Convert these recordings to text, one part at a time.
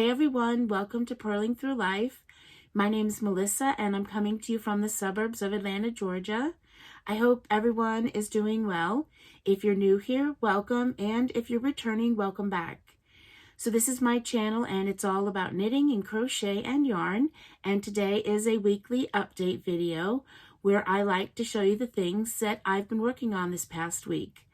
Hey everyone, welcome to Purling Through Life. My name is Melissa and I'm coming to you from the suburbs of Atlanta, Georgia. I hope everyone is doing well. If you're new here, welcome, and if you're returning, welcome back. So this is my channel and it's all about knitting and crochet and yarn, and today is a weekly update video where I like to show you the things that I've been working on this past week.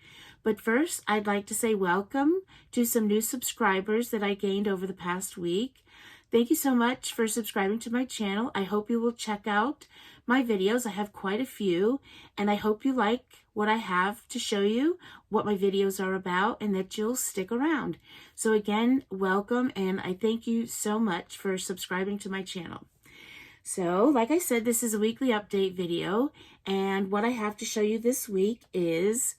But first, I'd like to say welcome to some new subscribers that I gained over the past week. Thank you so much for subscribing to my channel. I hope you will check out my videos. I have quite a few, and I hope you like what I have to show you, what my videos are about, and that you'll stick around. So again, welcome, and I thank you so much for subscribing to my channel. So, like I said, this is a weekly update video, and what I have to show you this week is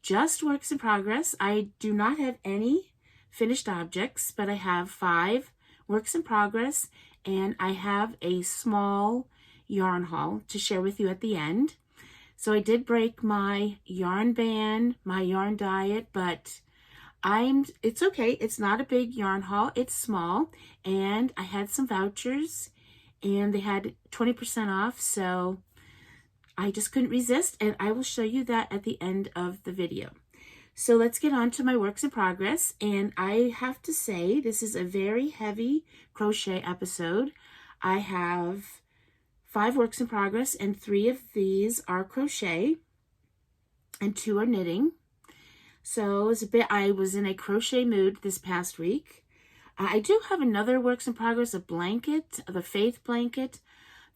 just works in progress. I do not have any finished objects, but I have 5 works in progress, and I have a small yarn haul to share with you at the end. So I did break my yarn ban, my yarn diet, but it's okay. It's not a big yarn haul. It's small, and I had some vouchers, and they had 20% off, so I just couldn't resist, and I will show you that at the end of the video. So let's get on to my works in progress, and I have to say this is a very heavy crochet episode. I have 5 works in progress, and 3 of these are crochet, and 2 are knitting. So I was in a crochet mood this past week. I do have another works in progress, a blanket, the Faith blanket,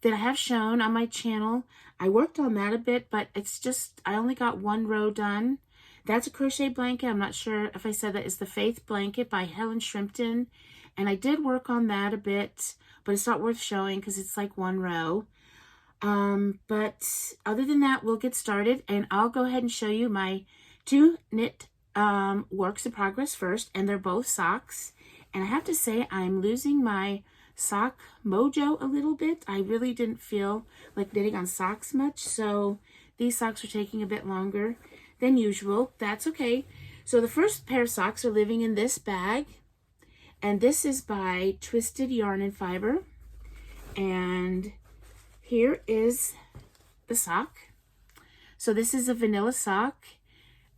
that I have shown on my channel. I worked on that a bit, but it's just, I only got 1 row done. That's a crochet blanket. I'm not sure if I said that. It's the Faith blanket by Helen Shrimpton. And I did work on that a bit, but it's not worth showing because it's like 1 row. But other than that, we'll get started, and I'll go ahead and show you my 2 knit works in progress first, and they're both socks. And I have to say, I'm losing my sock mojo a little bit. I really didn't feel like knitting on socks much, so these socks are taking a bit longer than usual. That's okay. So the first pair of socks are living in this bag, and this is by Twisted Yarn and Fiber, and here is the sock. So this is a vanilla sock,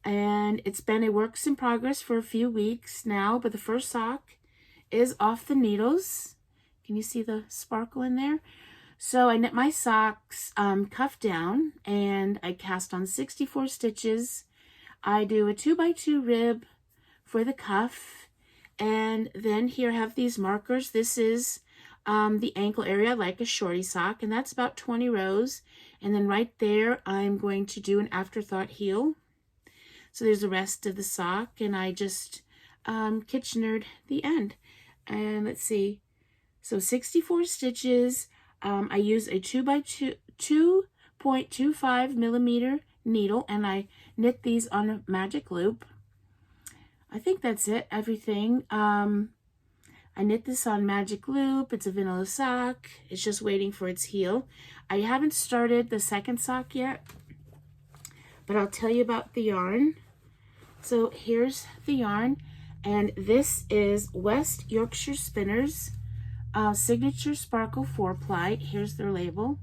and it's been a works in progress for a few weeks now, but the first sock is off the needles. Can you see the sparkle in there? So I knit my socks cuff down, and I cast on 64 stitches. I do a 2x2 rib for the cuff, and then here I have these markers. This is the ankle area, like a shorty sock, and that's about 20 rows. And then right there, I'm going to do an afterthought heel. So there's the rest of the sock, and I just Kitchenered the end. And let's see. So 64 stitches. I use a 2.25 millimeter needle, and I knit these on a magic loop. I think that's it, everything. I knit this on magic loop. It's a vanilla sock. It's just waiting for its heel. I haven't started the second sock yet, but I'll tell you about the yarn. So here's the yarn, and this is West Yorkshire Spinners Signature Sparkle 4-ply. Here's their label.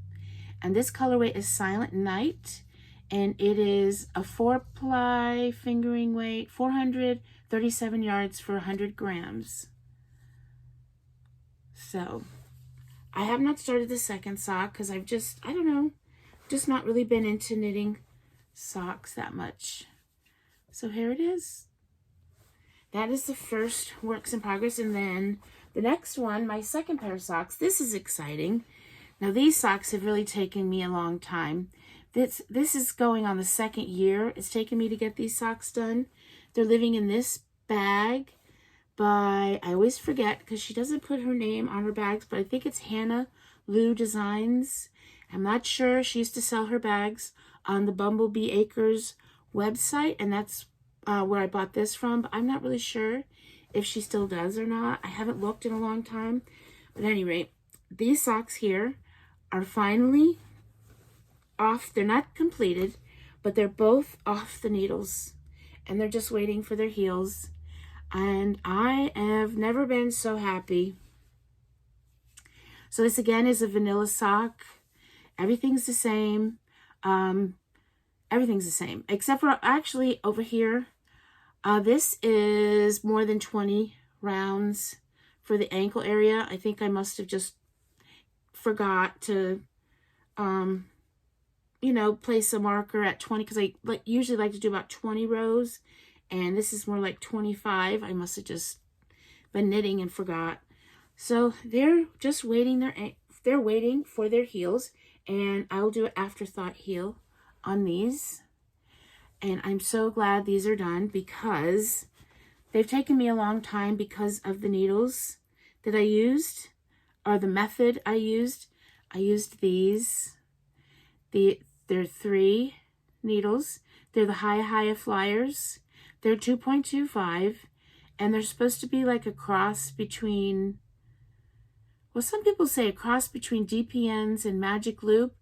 And this colorway is Silent Night, and it is a 4-ply fingering weight, 437 yards for 100 grams. So I have not started the second sock because I've just, I don't know, just not really been into knitting socks that much. So here it is. That is the first works in progress, and then the next one, my second pair of socks. This is exciting. Now these socks have really taken me a long time. This is going on the 2nd year. It's taken me to get these socks done. They're living in this bag by, I always forget because she doesn't put her name on her bags, but I think it's Hannah Lou Designs. I'm not sure. She used to sell her bags on the Bumblebee Acres website, and that's where I bought this from, but I'm not really sure if she still does or not. I haven't looked in a long time. But at any rate, these socks here are finally off. They're not completed, but they're both off the needles, and they're just waiting for their heels. and I have never been so happy. So this again is a vanilla sock. Everything's the same. Everything's the same, except for actually over here. This is more than 20 rounds for the ankle area. I think I must have just forgot to, you know, place a marker at 20, because I usually like to do about 20 rows, and this is more like 25. I must have just been knitting and forgot. So they're just waiting they're waiting for their heels, and I'll do an afterthought heel on these. And I'm so glad these are done, because they've taken me a long time because of the needles that I used, or the method I used. I used these. They're 3 needles. They're the Hiya Flyers. They're 2.25, and they're supposed to be like a cross between, well, some people say a cross between DPNs and Magic Loop.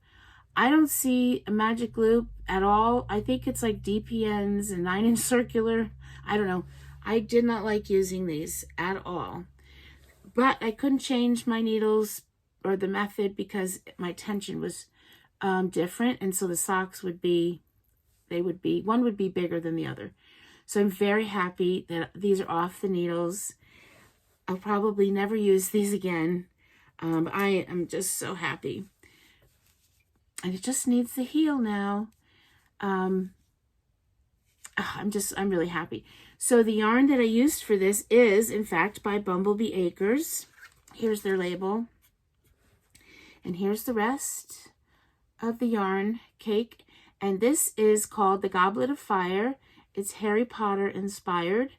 I don't see a Magic Loop at all. I think it's like DPNs and 9-inch circular. I don't know. I did not like using these at all. But I couldn't change my needles or the method because my tension was different. And so the socks would be, one would be bigger than the other. So I'm very happy that these are off the needles. I'll probably never use these again. I am just so happy. And it just needs the heel now. I'm really happy. So the yarn that I used for this is, in fact, by Bumblebee Acres. Here's their label. And here's the rest of the yarn cake. And this is called the Goblet of Fire. It's Harry Potter inspired.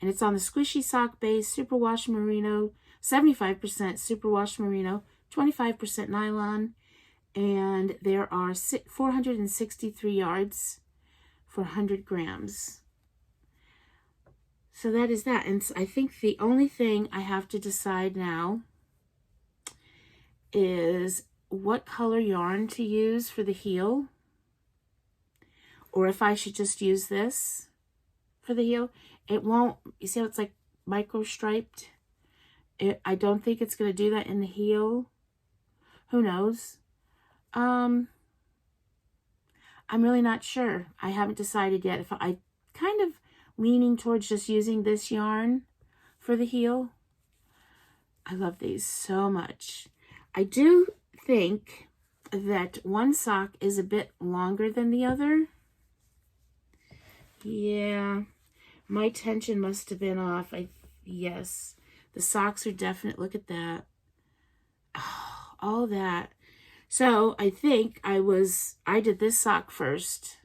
And it's on the squishy sock base, superwash merino, 75% superwash merino, 25% nylon. And there are 463 yards for 100 grams. So that is that. And I think the only thing I have to decide now is what color yarn to use for the heel, or if I should just use this for the heel. It won't, you see how it's like micro striped? I don't think it's going to do that in the heel. Who knows? I'm really not sure. I haven't decided yet. If I kind of leaning towards just using this yarn for the heel. I love these so much. I do think that one sock is a bit longer than the other. Yeah, my tension must have been off. Yes, the socks are definite. Look at that. Oh, all that. So I think I did this sock first,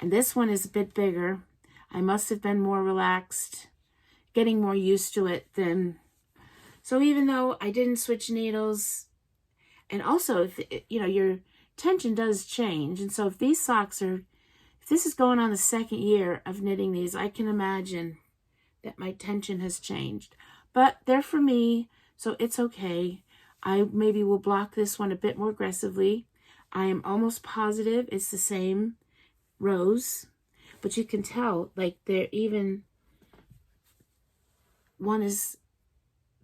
and this one is a bit bigger. I must have been more relaxed, getting more used to it than, so even though I didn't switch needles, and also, if, you know, your tension does change. And so if these socks are, if this is going on the 2nd year of knitting these, I can imagine that my tension has changed. But they're for me, so it's okay. I maybe will block this one a bit more aggressively. I am almost positive it's the same rows, but you can tell, like, they're even, one is,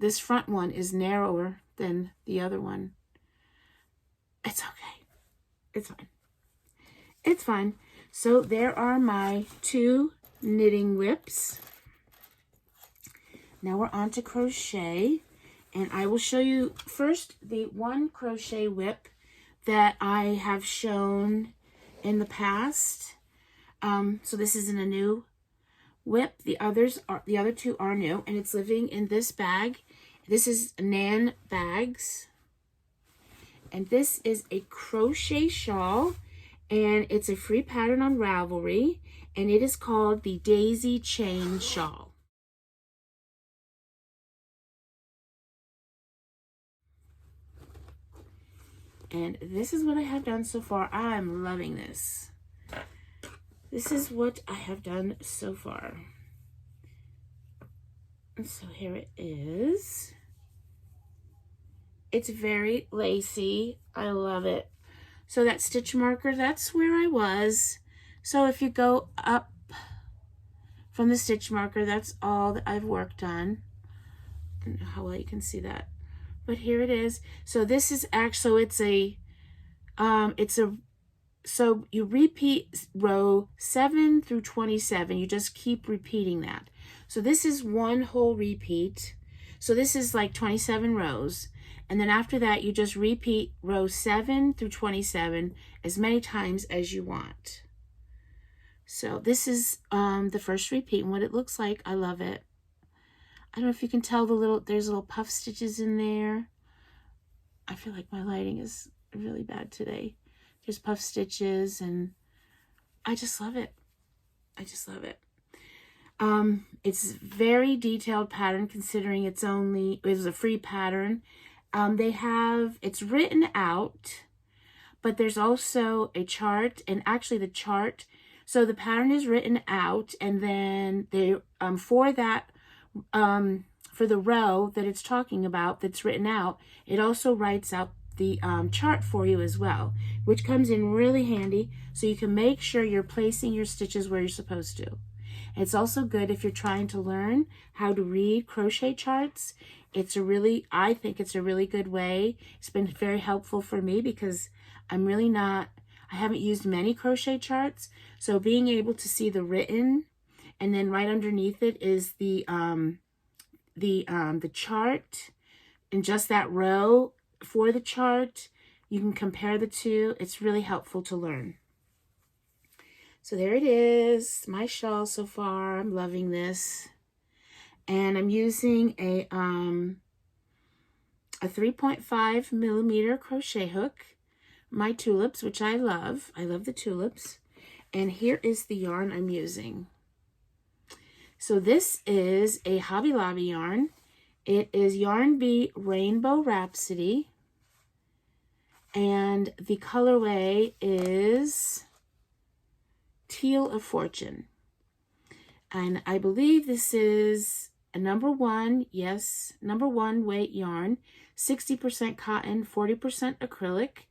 this front one is narrower than the other one. It's okay. It's fine. It's fine. So there are my 2 knitting whips. Now we're on to crochet. And I will show you first the one crochet whip that I have shown in the past. So this isn't a new whip. The other 2 are new, and it's living in this bag. This is Nan Bags. And this is a crochet shawl, and it's a free pattern on Ravelry, and it is called the Daisy Chain Shawl. And this is what I have done so far. I'm loving this. This is what I have done so far. And so here it is. It's very lacy. I love it. So that stitch marker, that's where I was. So if you go up from the stitch marker. That's all that I've worked on. I don't know how well you can see that, but here it is. So this is actually, so you repeat row 7 through 27. You just keep repeating that. So this is one whole repeat. So this is like 27 rows. And then after that, you just repeat row 7 through 27 as many times as you want. So this is the first repeat, and what it looks like. I love it. I don't know if you can tell there's little puff stitches in there. I feel like my lighting is really bad today. There's puff stitches, and I just love it. I just love it. It's very detailed pattern considering it's a free pattern. It's written out, but there's also a chart, and actually the chart, so the pattern is written out, and then for the row that it's talking about that's written out, it also writes out the chart for you as well, which comes in really handy so you can make sure you're placing your stitches where you're supposed to. It's also good if you're trying to learn how to read crochet charts. I think it's a really good way. It's been very helpful for me because I haven't used many crochet charts. So being able to see the written, and then right underneath it is the chart, and just that row for the chart, you can compare the two. It's really helpful to learn. So there it is, my shawl so far. I'm loving this. And I'm using a 3.5 millimeter crochet hook, my tulips, which I love. I love the tulips. And here is the yarn I'm using. So this is a Hobby Lobby yarn. It is Yarn Bee Rainbow Rhapsody. And the colorway is Teal of Fortune. And I believe this is a number 1 weight yarn, 60% cotton, 40% acrylic.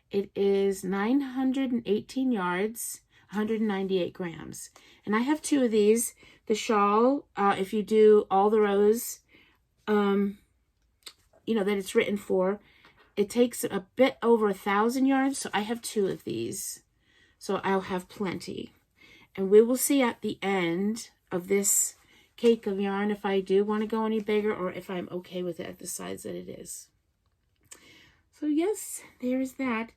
It is 918 yards, 198 grams. And I have 2 of these. The shawl, if you do all the rows, that it's written for, it takes a bit over 1,000 yards, so I have 2 of these. So I'll have plenty. And we will see at the end of this cake of yarn if I do want to go any bigger or if I'm okay with it at the size that it is. So yes, there's that.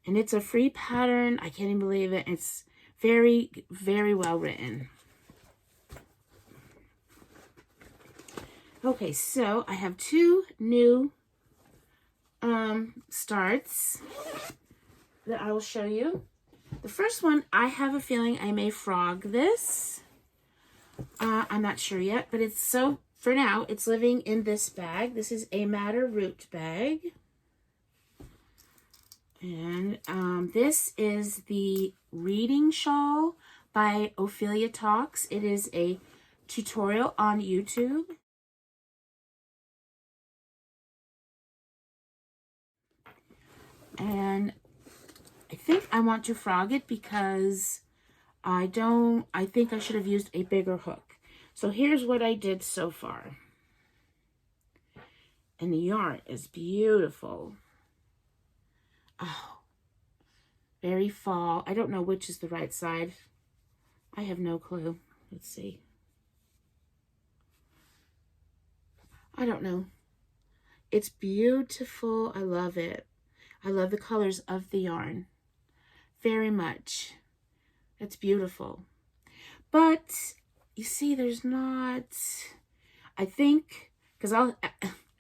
And it's a free pattern. I can't even believe it. It's very, very well written. Okay, so I have 2 new starts that I will show you. The first one, I have a feeling I may frog this. I'm not sure yet, but for now, it's living in this bag. This is a Madder Root bag. And this is the Reading Shawl by Ophelia Talks. It is a tutorial on YouTube. And I think I want to frog it because I think I should have used a bigger hook. So here's what I did so far. And the yarn is beautiful. Oh, very fall. I don't know which is the right side. I have no clue. Let's see. I don't know. It's beautiful. I love it. I love the colors of the yarn very much. It's beautiful. But you see, there's not, I think, because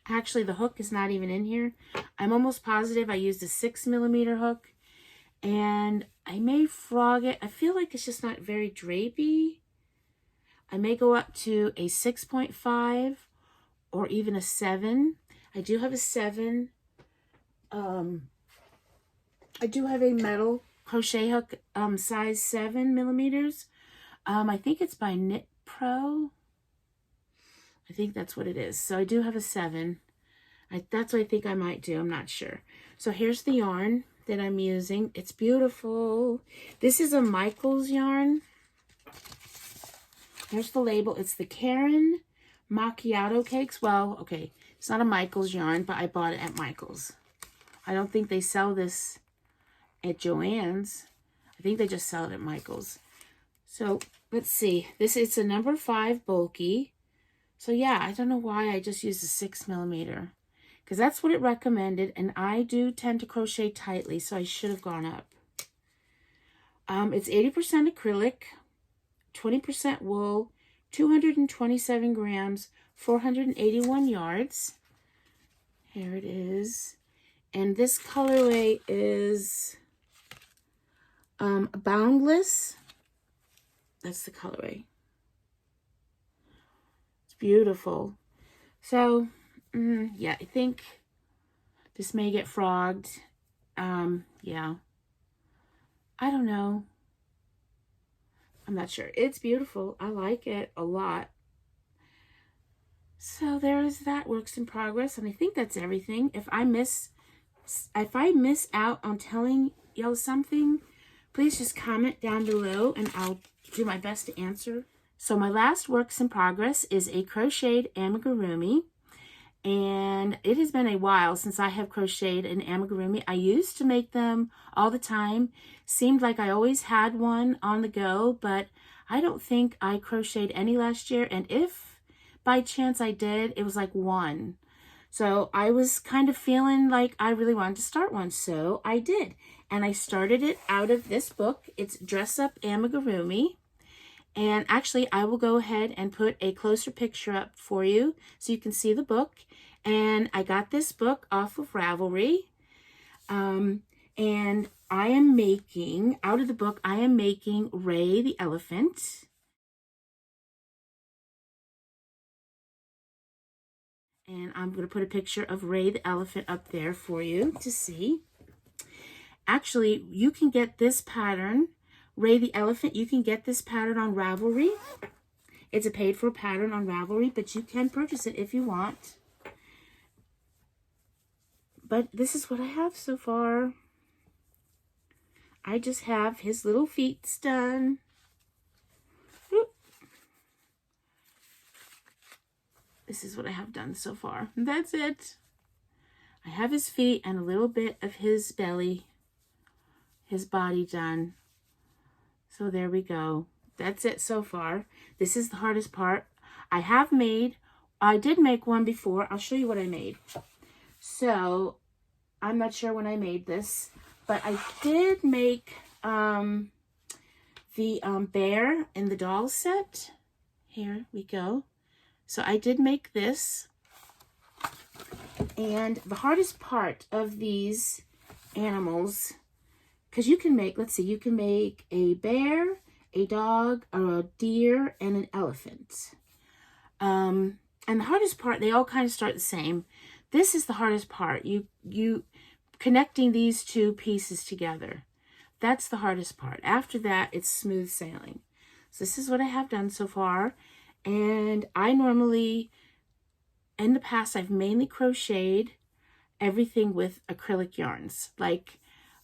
actually the hook is not even in here. I'm almost positive I used a 6 millimeter hook, and I may frog it. I feel like it's just not very drapey. I may go up to a 6.5 or even a 7. I do have a 7. I do have a metal crochet hook, size 7 millimeters. I think it's by Knit Pro. I think that's what it is. So I do have a 7. That's what I think I might do. I'm not sure. So here's the yarn that I'm using. It's beautiful. This is a Michaels yarn. Here's the label. It's the Karen Macchiato Cakes. Well, okay, it's not a Michael's yarn, but I bought it at Michael's. I don't think they sell this at Joann's. I think they just sell it at Michael's. So let's see. It's a number 5 bulky. So yeah, I don't know why I just used a 6mm, because that's what it recommended, and I do tend to crochet tightly, so I should have gone up. It's 80% acrylic, 20% wool, 227 grams, 481 yards. Here it is. And this colorway is Boundless. That's the colorway. It's beautiful. So, yeah, I think this may get frogged. Yeah. I don't know. I'm not sure. It's beautiful. I like it a lot. So there's that works in progress, and I think that's everything. If I miss out on telling y'all something, please just comment down below and I'll do my best to answer. So my last works in progress is a crocheted amigurumi, and it has been a while since I have crocheted an amigurumi. I used to make them all the time. Seemed like I always had one on the go, but I don't think I crocheted any last year, and if by chance I did, it was like one. So I was kind of feeling like I really wanted to start one, so I did. And I started it out of this book. It's Dress Up Amigurumi. And actually, I will go ahead and put a closer picture up for you so you can see the book. And I got this book off of Ravelry. And I am making, out of the book, I am making Ray the elephant. And I'm going to put a picture of Ray the elephant up there for you to see. Actually, you can get this pattern, Ray the elephant, you can get this pattern on Ravelry. It's a paid-for pattern on Ravelry, but you can purchase it if you want. But this is what I have so far. I just have his little feet done. Oop. This is what I have done so far. And that's it. I have his feet and a little bit of his belly, his body done. So there we go. That's it so far. This is the hardest part. I did make one before. I'll show you what I made. So I'm not sure when I made this, but I did make the bear in the doll set. Here we go. So I did make this. And the hardest part of these animals, because you can make, let's see, you can make a bear, a dog, or a deer, and an elephant. And the hardest part, they all kind of start the same. This is the hardest part. You connecting these two pieces together. That's the hardest part. After that, it's smooth sailing. So this is what I have done so far. And I normally, in the past, I've mainly crocheted everything with acrylic yarns. Like,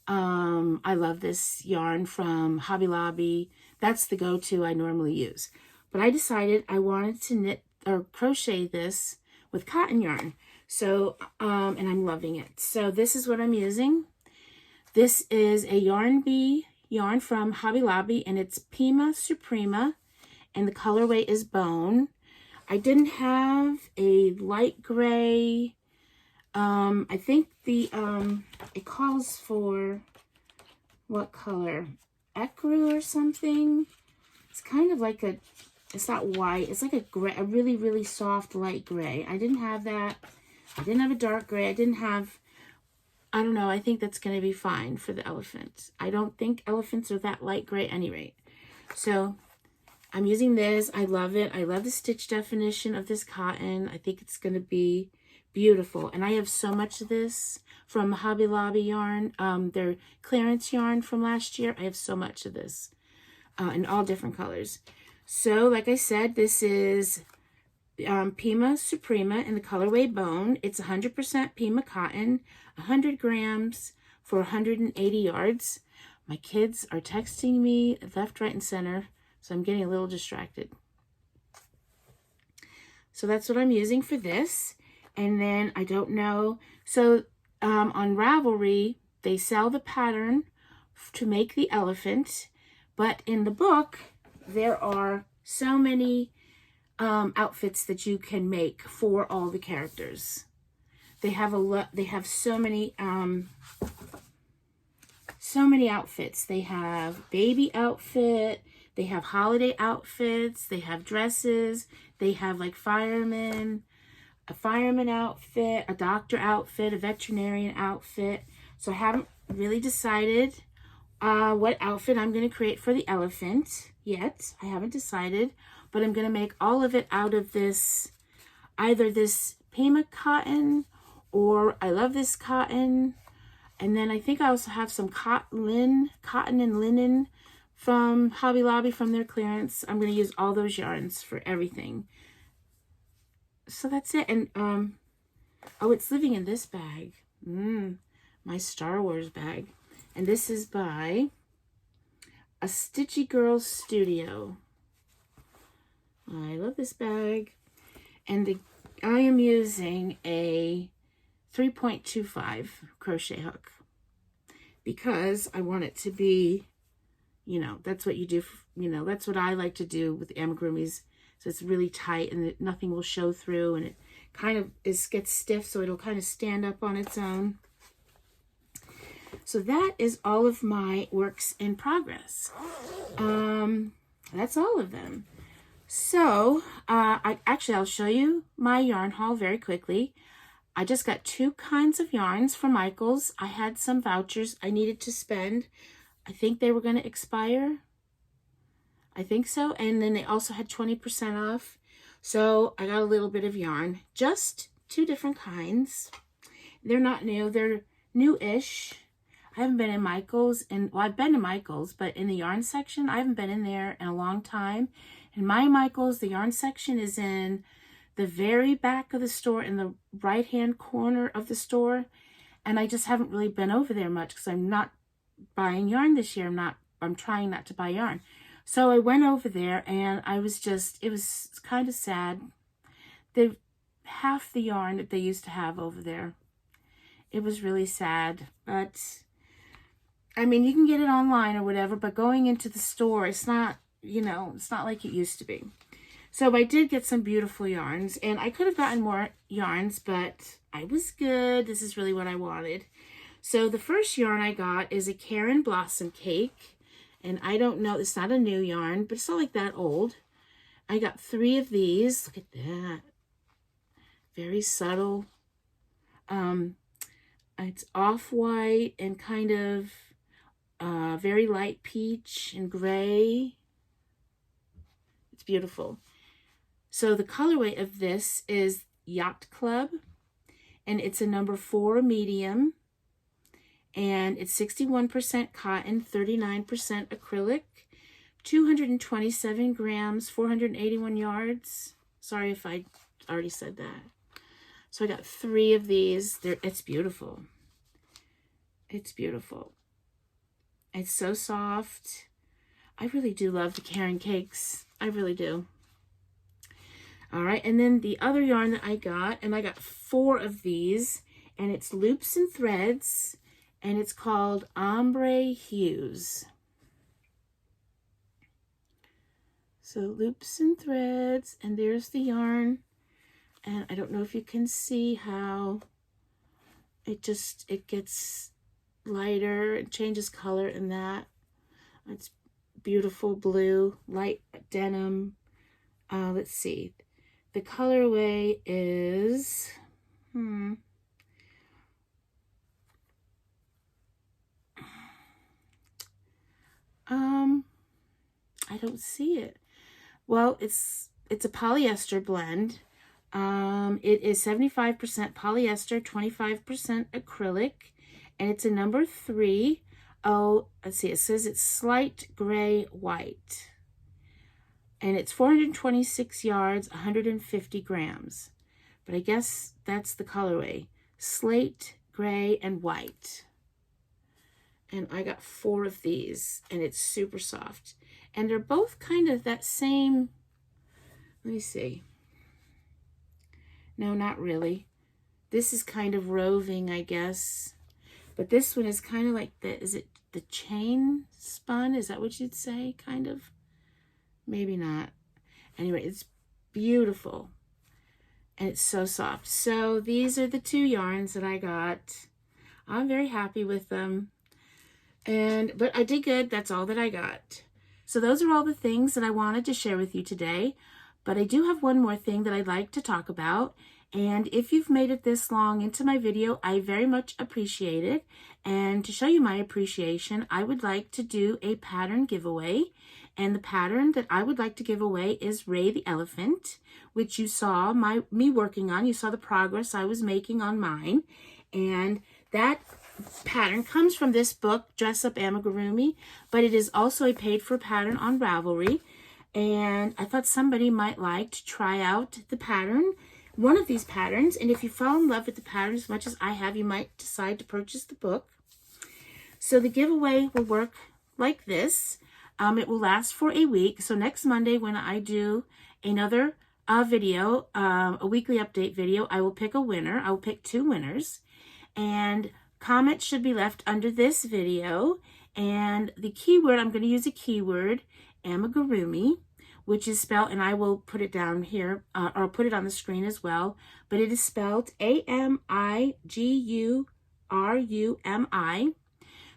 I love this yarn from Hobby Lobby. That's the go-to I normally use. But I decided I wanted to knit or crochet this with cotton yarn. So, and I'm loving it. So this is what I'm using. This is a Yarn Bee yarn from Hobby Lobby, and it's Pima Suprema, and the colorway is Bone. I didn't have a light gray. I think the, it calls for, what color? Ecru or something. It's kind of like a, it's not white. It's like a gray, a really, really soft light gray. I didn't have that. I didn't have a dark gray. I didn't have, I don't know. I think that's going to be fine for the elephant. I don't think elephants are that light gray at any rate. So I'm using this. I love it. I love the stitch definition of this cotton. I think it's going to be beautiful. And I have so much of this from Hobby Lobby yarn. Their clearance yarn from last year. I have so much of this in all different colors. So like I said, this is Pima Suprema in the colorway Bone. It's 100% Pima cotton, 100 grams for 180 yards. My kids are texting me left, right, and center, so I'm getting a little distracted. So that's what I'm using for this. And then I don't know. So on Ravelry, they sell the pattern to make the elephant. But in the book, there are so many outfits that you can make for all the characters. They have so many outfits. They have baby outfit, they have holiday outfits, they have dresses, they have like a fireman outfit, a doctor outfit, a veterinarian outfit. So I haven't really decided what outfit I'm going to create for the elephant yet. I haven't decided, but I'm going to make all of it out of this, either this Pima cotton, or I love this cotton. And then I think I also have some cotton and linen from Hobby Lobby from their clearance. I'm going to use all those yarns for everything. So that's it. And oh, it's living in this bag. My Star Wars bag. And this is by A Stitchy Girl Studio. I love this bag. And I am using a 3.25 crochet hook because I want it to be, you know, that's what you do, you know, that's what I like to do with amigurumis. So it's really tight and nothing will show through, and it kind of gets stiff, so it'll kind of stand up on its own. So that is all of my works in progress. That's all of them. So I'll show you my yarn haul very quickly. I just got 2 kinds of yarns from Michaels. I had some vouchers I needed to spend. I think they were going to expire. I think so. And then they also had 20% off. So I got a little bit of yarn. Just 2 different kinds. They're not new. They're new-ish. I haven't been in Michaels. Well, I've been to Michaels, but in the yarn section, I haven't been in there in a long time. In my Michaels, the yarn section is in the very back of the store, in the right-hand corner of the store. And I just haven't really been over there much because I'm not buying yarn this year. I'm trying not to buy yarn. So I went over there and it was kind of sad. Half the yarn that they used to have over there. It was really sad. But, I mean, you can get it online or whatever, but going into the store, it's not, you know, it's not like it used to be. So I did get some beautiful yarns, and I could have gotten more yarns, but I was good. This is really what I wanted. So the first yarn I got is a Karen Blossom Cake, and I don't know, it's not a new yarn, but it's not like that old. I got 3 of these. Look at that. Very subtle. It's off-white and kind of very light peach and gray. It's beautiful. So the colorway of this is Yacht Club, and it's a number 4 medium, and it's 61% cotton, 39% acrylic, 227 grams, 481 yards. Sorry if I already said that. So I got 3 of these. It's beautiful. It's beautiful. It's so soft. I really do love the Karen cakes. I really do. All right, and then the other yarn that I got 4 of these, and it's Loops and Threads, and it's called Ombre Hues. So Loops and Threads, and there's the yarn, and I don't know if you can see how it gets lighter, it changes color in that. It's beautiful blue, light denim. Let's see. The colorway is, I don't see it. Well, it's a polyester blend. It is 75% polyester, 25% acrylic, and it's a number 3. Oh, let's see, it says it's Slight Gray White. And it's 426 yards, 150 grams. But I guess that's the colorway. Slate, gray, and white. And I got 4 of these, and it's super soft. And they're both kind of that same, let me see. No, not really. This is kind of roving, I guess. But this one is kind of like is it the chain spun? Is that what you'd say? Kind of? Maybe not. Anyway, it's beautiful. And it's so soft. So these are the 2 yarns that I got. I'm very happy with them. But I did good. That's all that I got. So those are all the things that I wanted to share with you today. But I do have one more thing that I'd like to talk about. And if you've made it this long into my video, I very much appreciate it. And to show you my appreciation, I would like to do a pattern giveaway. And the pattern that I would like to give away is Ray the Elephant, which you saw me working on. You saw the progress I was making on mine. And that pattern comes from this book, Dress Up Amigurumi, but it is also a paid-for pattern on Ravelry. And I thought somebody might like to try out the pattern, one of these patterns, and if you fall in love with the pattern as much as I have, you might decide to purchase the book. So the giveaway will work like this. It will last for a week. So next Monday when I do another video, a weekly update video, I will pick a winner. I will pick 2 winners. And comments should be left under this video. And the keyword, I'm going to use a keyword, amigurumi, which is spelled, and I will put it down here, or I'll put it on the screen as well, but it is spelled A-M-I-G-U-R-U-M-I.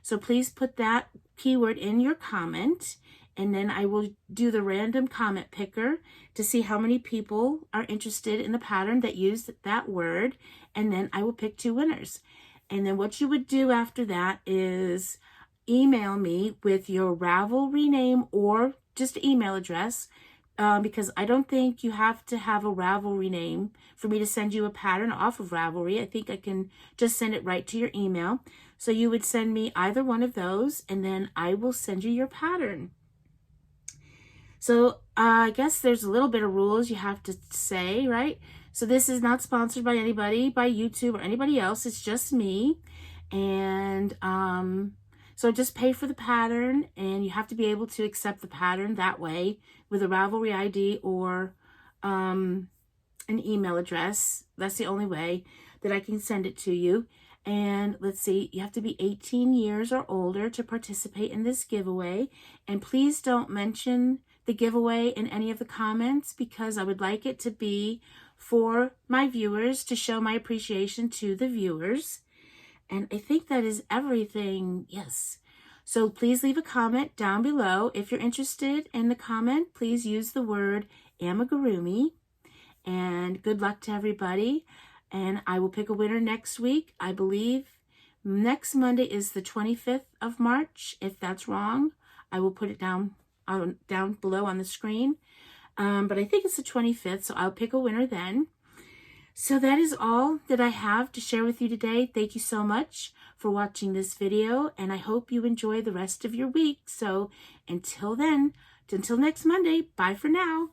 So please put that keyword in your comment, and then I will do the random comment picker to see how many people are interested in the pattern that use that word, and then I will pick 2 winners. And then what you would do after that is email me with your Ravelry name or just email address, because I don't think you have to have a Ravelry name for me to send you a pattern off of Ravelry. I think I can just send it right to your email. So you would send me either one of those, and then I will send you your pattern. So I guess there's a little bit of rules you have to say, right? So this is not sponsored by anybody, by YouTube or anybody else. It's just me. And so just pay for the pattern, and you have to be able to accept the pattern that way with a Ravelry ID or an email address. That's the only way that I can send it to you. And let's see, you have to be 18 years or older to participate in this giveaway. And please don't mention the giveaway in any of the comments, because I would like it to be for my viewers, to show my appreciation to the viewers. And I think that is everything. Yes. So please leave a comment down below. If you're interested in the comment, please use the word amigurumi. And good luck to everybody. And I will pick a winner next week. I believe next Monday is the 25th of March. If that's wrong, I will put it down below on the screen. But I think it's the 25th, so I'll pick a winner then. So that is all that I have to share with you today. Thank you so much for watching this video, and I hope you enjoy the rest of your week. So until then, until next Monday, bye for now.